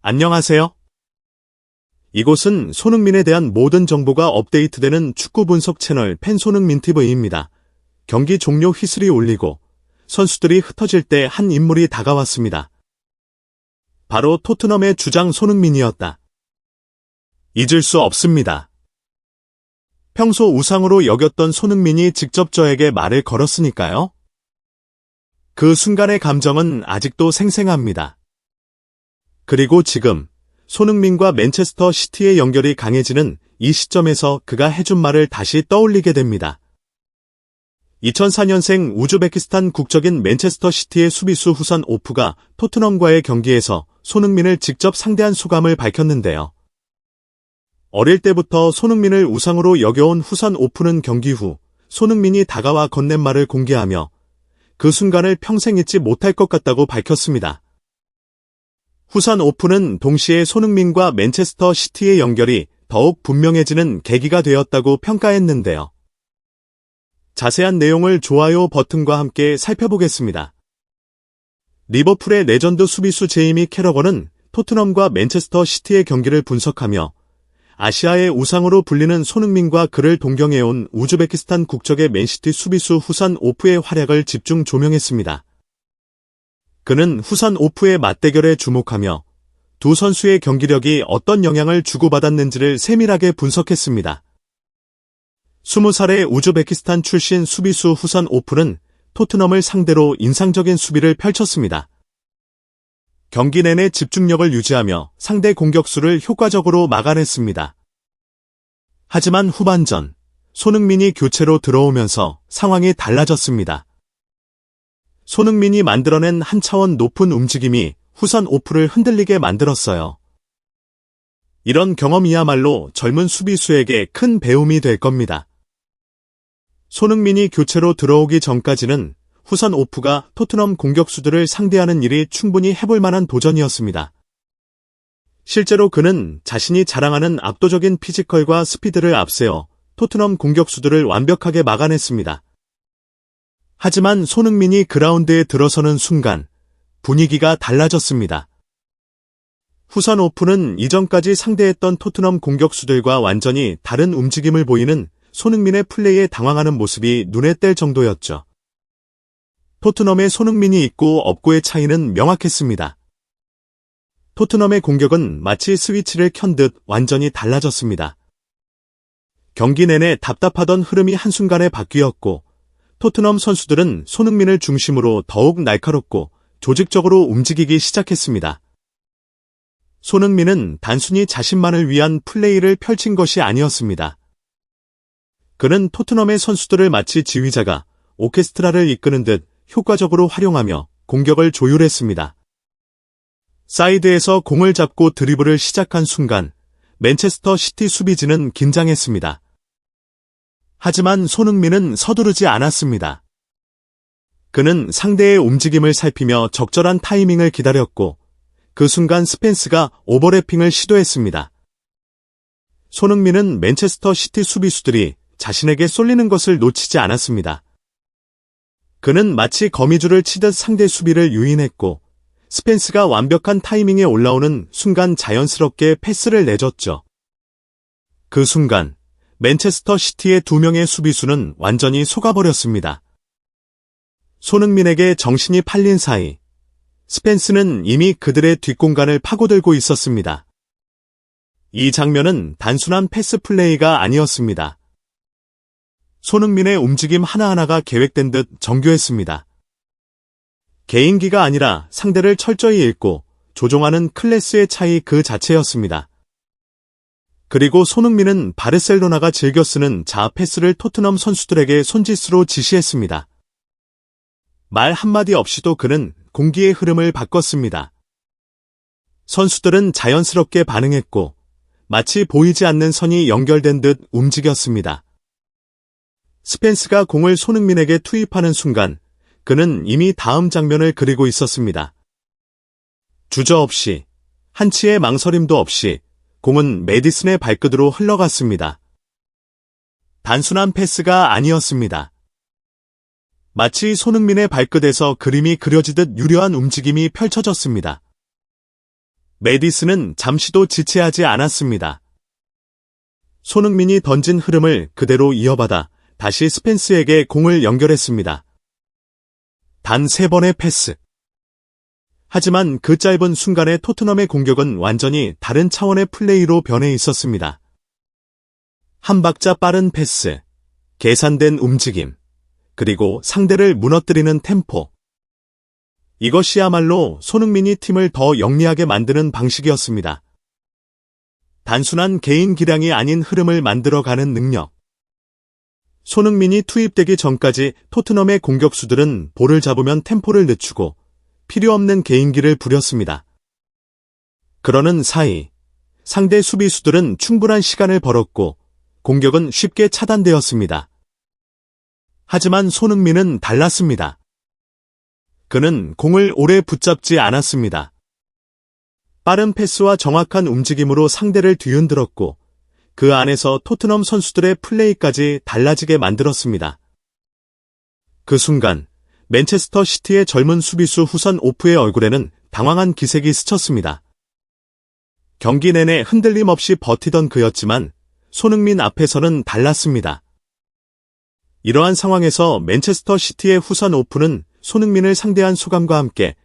안녕하세요. 이곳은 손흥민에 대한 모든 정보가 업데이트되는 축구 분석 채널 팬손흥민TV입니다. 경기 종료 휘슬이 울리고 선수들이 흩어질 때 한 인물이 다가왔습니다. 바로 토트넘의 주장 손흥민이었다. 잊을 수 없습니다. 평소 우상으로 여겼던 손흥민이 직접 저에게 말을 걸었으니까요. 그 순간의 감정은 아직도 생생합니다. 그리고 지금 손흥민과 맨체스터 시티의 연결이 강해지는 이 시점에서 그가 해준 말을 다시 떠올리게 됩니다. 2004년생 우즈베키스탄 국적인 맨체스터 시티의 수비수 후산 오프가 토트넘과의 경기에서 손흥민을 직접 상대한 소감을 밝혔는데요. 어릴 때부터 손흥민을 우상으로 여겨온 후산 오프는 경기 후 손흥민이 다가와 건넨 말을 공개하며 그 순간을 평생 잊지 못할 것 같다고 밝혔습니다. 후산 오프는 동시에 손흥민과 맨체스터 시티의 연결이 더욱 분명해지는 계기가 되었다고 평가했는데요. 자세한 내용을 좋아요 버튼과 함께 살펴보겠습니다. 리버풀의 레전드 수비수 제이미 캐러건은 토트넘과 맨체스터 시티의 경기를 분석하며 아시아의 우상으로 불리는 손흥민과 그를 동경해온 우즈베키스탄 국적의 맨시티 수비수 후산 오프의 활약을 집중 조명했습니다. 그는 후산 오프의 맞대결에 주목하며 두 선수의 경기력이 어떤 영향을 주고받았는지를 세밀하게 분석했습니다. 20살의 우즈베키스탄 출신 수비수 후산 오프는 토트넘을 상대로 인상적인 수비를 펼쳤습니다. 경기 내내 집중력을 유지하며 상대 공격수를 효과적으로 막아냈습니다. 하지만 후반전, 손흥민이 교체로 들어오면서 상황이 달라졌습니다. 손흥민이 만들어낸 한 차원 높은 움직임이 후산 오프를 흔들리게 만들었어요. 이런 경험이야말로 젊은 수비수에게 큰 배움이 될 겁니다. 손흥민이 교체로 들어오기 전까지는 후산 오프가 토트넘 공격수들을 상대하는 일이 충분히 해볼 만한 도전이었습니다. 실제로 그는 자신이 자랑하는 압도적인 피지컬과 스피드를 앞세워 토트넘 공격수들을 완벽하게 막아냈습니다. 하지만 손흥민이 그라운드에 들어서는 순간 분위기가 달라졌습니다. 후산 오프는 이전까지 상대했던 토트넘 공격수들과 완전히 다른 움직임을 보이는 손흥민의 플레이에 당황하는 모습이 눈에 띌 정도였죠. 토트넘의 손흥민이 있고 없고의 차이는 명확했습니다. 토트넘의 공격은 마치 스위치를 켠 듯 완전히 달라졌습니다. 경기 내내 답답하던 흐름이 한순간에 바뀌었고 토트넘 선수들은 손흥민을 중심으로 더욱 날카롭고 조직적으로 움직이기 시작했습니다. 손흥민은 단순히 자신만을 위한 플레이를 펼친 것이 아니었습니다. 그는 토트넘의 선수들을 마치 지휘자가 오케스트라를 이끄는 듯 효과적으로 활용하며 공격을 조율했습니다. 사이드에서 공을 잡고 드리블을 시작한 순간 맨체스터 시티 수비진은 긴장했습니다. 하지만 손흥민은 서두르지 않았습니다. 그는 상대의 움직임을 살피며 적절한 타이밍을 기다렸고 그 순간 스펜스가 오버래핑을 시도했습니다. 손흥민은 맨체스터 시티 수비수들이 자신에게 쏠리는 것을 놓치지 않았습니다. 그는 마치 거미줄을 치듯 상대 수비를 유인했고 스펜스가 완벽한 타이밍에 올라오는 순간 자연스럽게 패스를 내줬죠. 그 순간 맨체스터 시티의 두 명의 수비수는 완전히 속아버렸습니다. 손흥민에게 정신이 팔린 사이 스펜스는 이미 그들의 뒷공간을 파고들고 있었습니다. 이 장면은 단순한 패스 플레이가 아니었습니다. 손흥민의 움직임 하나하나가 계획된 듯 정교했습니다. 개인기가 아니라 상대를 철저히 읽고 조종하는 클래스의 차이 그 자체였습니다. 그리고 손흥민은 바르셀로나가 즐겨 쓰는 자아 패스를 토트넘 선수들에게 손짓으로 지시했습니다. 말 한마디 없이도 그는 공기의 흐름을 바꿨습니다. 선수들은 자연스럽게 반응했고 마치 보이지 않는 선이 연결된 듯 움직였습니다. 스펜스가 공을 손흥민에게 투입하는 순간 그는 이미 다음 장면을 그리고 있었습니다. 주저없이, 한치의 망설임도 없이 공은 메디슨의 발끝으로 흘러갔습니다. 단순한 패스가 아니었습니다. 마치 손흥민의 발끝에서 그림이 그려지듯 유려한 움직임이 펼쳐졌습니다. 메디슨은 잠시도 지체하지 않았습니다. 손흥민이 던진 흐름을 그대로 이어받아 다시 스펜스에게 공을 연결했습니다. 단 3번의 패스. 하지만 그 짧은 순간에 토트넘의 공격은 완전히 다른 차원의 플레이로 변해 있었습니다. 한 박자 빠른 패스, 계산된 움직임, 그리고 상대를 무너뜨리는 템포. 이것이야말로 손흥민이 팀을 더 영리하게 만드는 방식이었습니다. 단순한 개인 기량이 아닌 흐름을 만들어가는 능력. 손흥민이 투입되기 전까지 토트넘의 공격수들은 볼을 잡으면 템포를 늦추고 필요 없는 개인기를 부렸습니다. 그러는 사이 상대 수비수들은 충분한 시간을 벌었고 공격은 쉽게 차단되었습니다. 하지만 손흥민은 달랐습니다. 그는 공을 오래 붙잡지 않았습니다. 빠른 패스와 정확한 움직임으로 상대를 뒤흔들었고 그 안에서 토트넘 선수들의 플레이까지 달라지게 만들었습니다. 그 순간 맨체스터 시티의 젊은 수비수 후선 오프의 얼굴에는 당황한 기색이 스쳤습니다. 경기 내내 흔들림 없이 버티던 그였지만 손흥민 앞에서는 달랐습니다. 이러한 상황에서 맨체스터 시티의 후선 오프는 손흥민을 상대한 소감과 함께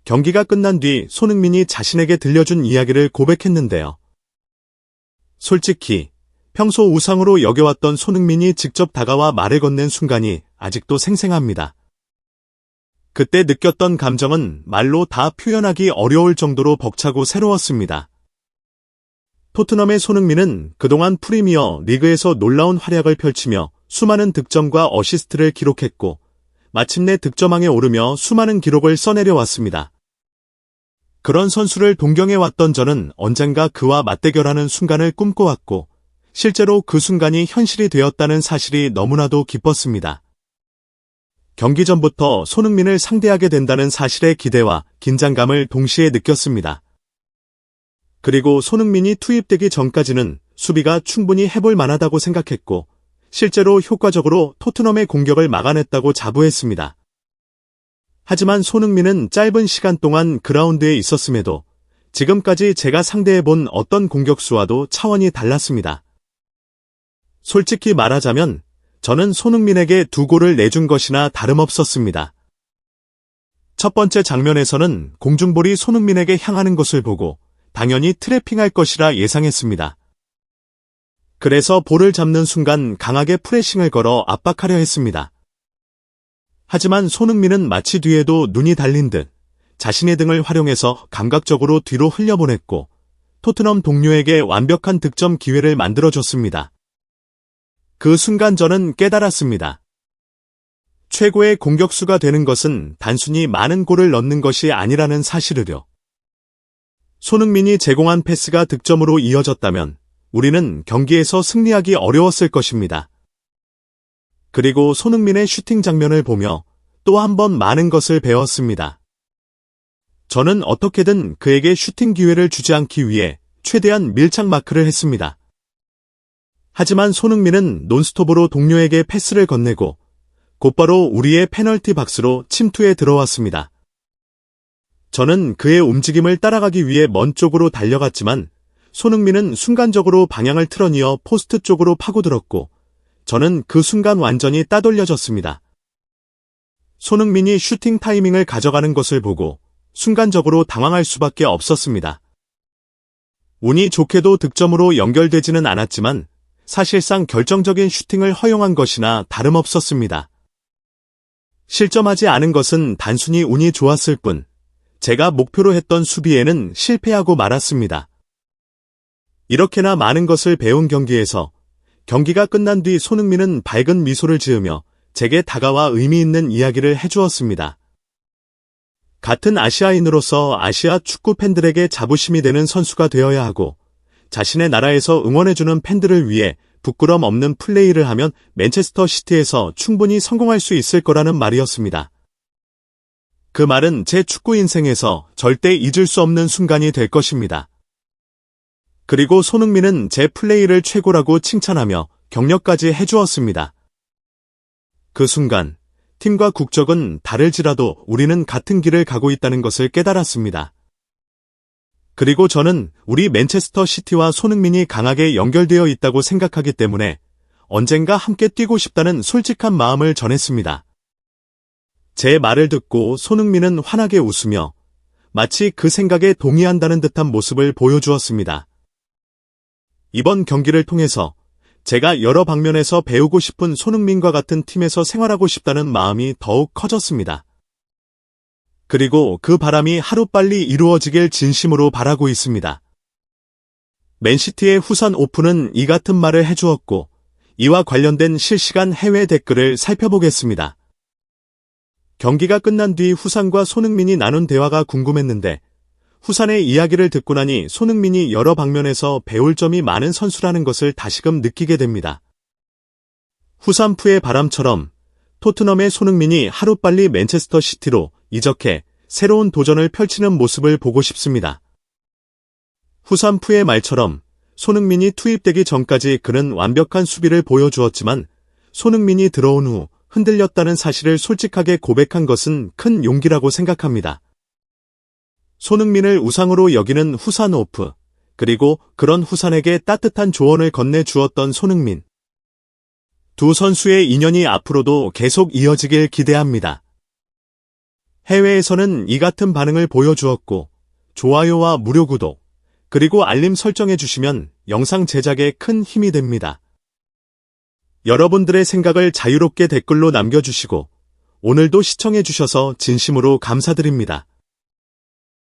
경기가 끝난 뒤 손흥민이 자신에게 들려준 이야기를 고백했는데요. 솔직히 평소 우상으로 여겨왔던 손흥민이 직접 다가와 말을 건넨 순간이 아직도 생생합니다. 그때 느꼈던 감정은 말로 다 표현하기 어려울 정도로 벅차고 새로웠습니다. 토트넘의 손흥민은 그동안 프리미어 리그에서 놀라운 활약을 펼치며 수많은 득점과 어시스트를 기록했고 마침내 득점왕에 오르며 수많은 기록을 써내려왔습니다. 그런 선수를 동경해왔던 저는 언젠가 그와 맞대결하는 순간을 꿈꿔왔고 실제로 그 순간이 현실이 되었다는 사실이 너무나도 기뻤습니다. 경기 전부터 손흥민을 상대하게 된다는 사실의 기대와 긴장감을 동시에 느꼈습니다. 그리고 손흥민이 투입되기 전까지는 수비가 충분히 해볼 만하다고 생각했고 실제로 효과적으로 토트넘의 공격을 막아냈다고 자부했습니다. 하지만 손흥민은 짧은 시간 동안 그라운드에 있었음에도 지금까지 제가 상대해본 어떤 공격수와도 차원이 달랐습니다. 솔직히 말하자면 저는 손흥민에게 2골을 내준 것이나 다름없었습니다. 첫 번째 장면에서는 공중볼이 손흥민에게 향하는 것을 보고 당연히 트래핑할 것이라 예상했습니다. 그래서 볼을 잡는 순간 강하게 프레싱을 걸어 압박하려 했습니다. 하지만 손흥민은 마치 뒤에도 눈이 달린 듯 자신의 등을 활용해서 감각적으로 뒤로 흘려보냈고 토트넘 동료에게 완벽한 득점 기회를 만들어줬습니다. 그 순간 저는 깨달았습니다. 최고의 공격수가 되는 것은 단순히 많은 골을 넣는 것이 아니라는 사실을요. 손흥민이 제공한 패스가 득점으로 이어졌다면 우리는 경기에서 승리하기 어려웠을 것입니다. 그리고 손흥민의 슈팅 장면을 보며 또 한 번 많은 것을 배웠습니다. 저는 어떻게든 그에게 슈팅 기회를 주지 않기 위해 최대한 밀착 마크를 했습니다. 하지만 손흥민은 논스톱으로 동료에게 패스를 건네고 곧바로 우리의 페널티 박스로 침투해 들어왔습니다. 저는 그의 움직임을 따라가기 위해 먼 쪽으로 달려갔지만 손흥민은 순간적으로 방향을 틀어뉘어 포스트 쪽으로 파고들었고 저는 그 순간 완전히 따돌려졌습니다. 손흥민이 슈팅 타이밍을 가져가는 것을 보고 순간적으로 당황할 수밖에 없었습니다. 운이 좋게도 득점으로 연결되지는 않았지만 사실상 결정적인 슈팅을 허용한 것이나 다름없었습니다. 실점하지 않은 것은 단순히 운이 좋았을 뿐 제가 목표로 했던 수비에는 실패하고 말았습니다. 이렇게나 많은 것을 배운 경기에서 경기가 끝난 뒤 손흥민은 밝은 미소를 지으며 제게 다가와 의미 있는 이야기를 해주었습니다. 같은 아시아인으로서 아시아 축구 팬들에게 자부심이 되는 선수가 되어야 하고 자신의 나라에서 응원해주는 팬들을 위해 부끄럼 없는 플레이를 하면 맨체스터 시티에서 충분히 성공할 수 있을 거라는 말이었습니다. 그 말은 제 축구 인생에서 절대 잊을 수 없는 순간이 될 것입니다. 그리고 손흥민은 제 플레이를 최고라고 칭찬하며 격려까지 해주었습니다. 그 순간 팀과 국적은 다를지라도 우리는 같은 길을 가고 있다는 것을 깨달았습니다. 그리고 저는 우리 맨체스터 시티와 손흥민이 강하게 연결되어 있다고 생각하기 때문에 언젠가 함께 뛰고 싶다는 솔직한 마음을 전했습니다. 제 말을 듣고 손흥민은 환하게 웃으며 마치 그 생각에 동의한다는 듯한 모습을 보여주었습니다. 이번 경기를 통해서 제가 여러 방면에서 배우고 싶은 손흥민과 같은 팀에서 생활하고 싶다는 마음이 더욱 커졌습니다. 그리고 그 바람이 하루빨리 이루어지길 진심으로 바라고 있습니다. 맨시티의 후산 오픈은 이 같은 말을 해주었고, 이와 관련된 실시간 해외 댓글을 살펴보겠습니다. 경기가 끝난 뒤 후산과 손흥민이 나눈 대화가 궁금했는데, 후산의 이야기를 듣고 나니 손흥민이 여러 방면에서 배울 점이 많은 선수라는 것을 다시금 느끼게 됩니다. 후산프의 바람처럼 토트넘의 손흥민이 하루빨리 맨체스터 시티로 이적해 새로운 도전을 펼치는 모습을 보고 싶습니다. 후산프의 말처럼 손흥민이 투입되기 전까지 그는 완벽한 수비를 보여주었지만 손흥민이 들어온 후 흔들렸다는 사실을 솔직하게 고백한 것은 큰 용기라고 생각합니다. 손흥민을 우상으로 여기는 후산 오프, 그리고 그런 후산에게 따뜻한 조언을 건네주었던 손흥민. 두 선수의 인연이 앞으로도 계속 이어지길 기대합니다. 해외에서는 이 같은 반응을 보여주었고, 좋아요와 무료 구독, 그리고 알림 설정해주시면 영상 제작에 큰 힘이 됩니다. 여러분들의 생각을 자유롭게 댓글로 남겨주시고, 오늘도 시청해주셔서 진심으로 감사드립니다.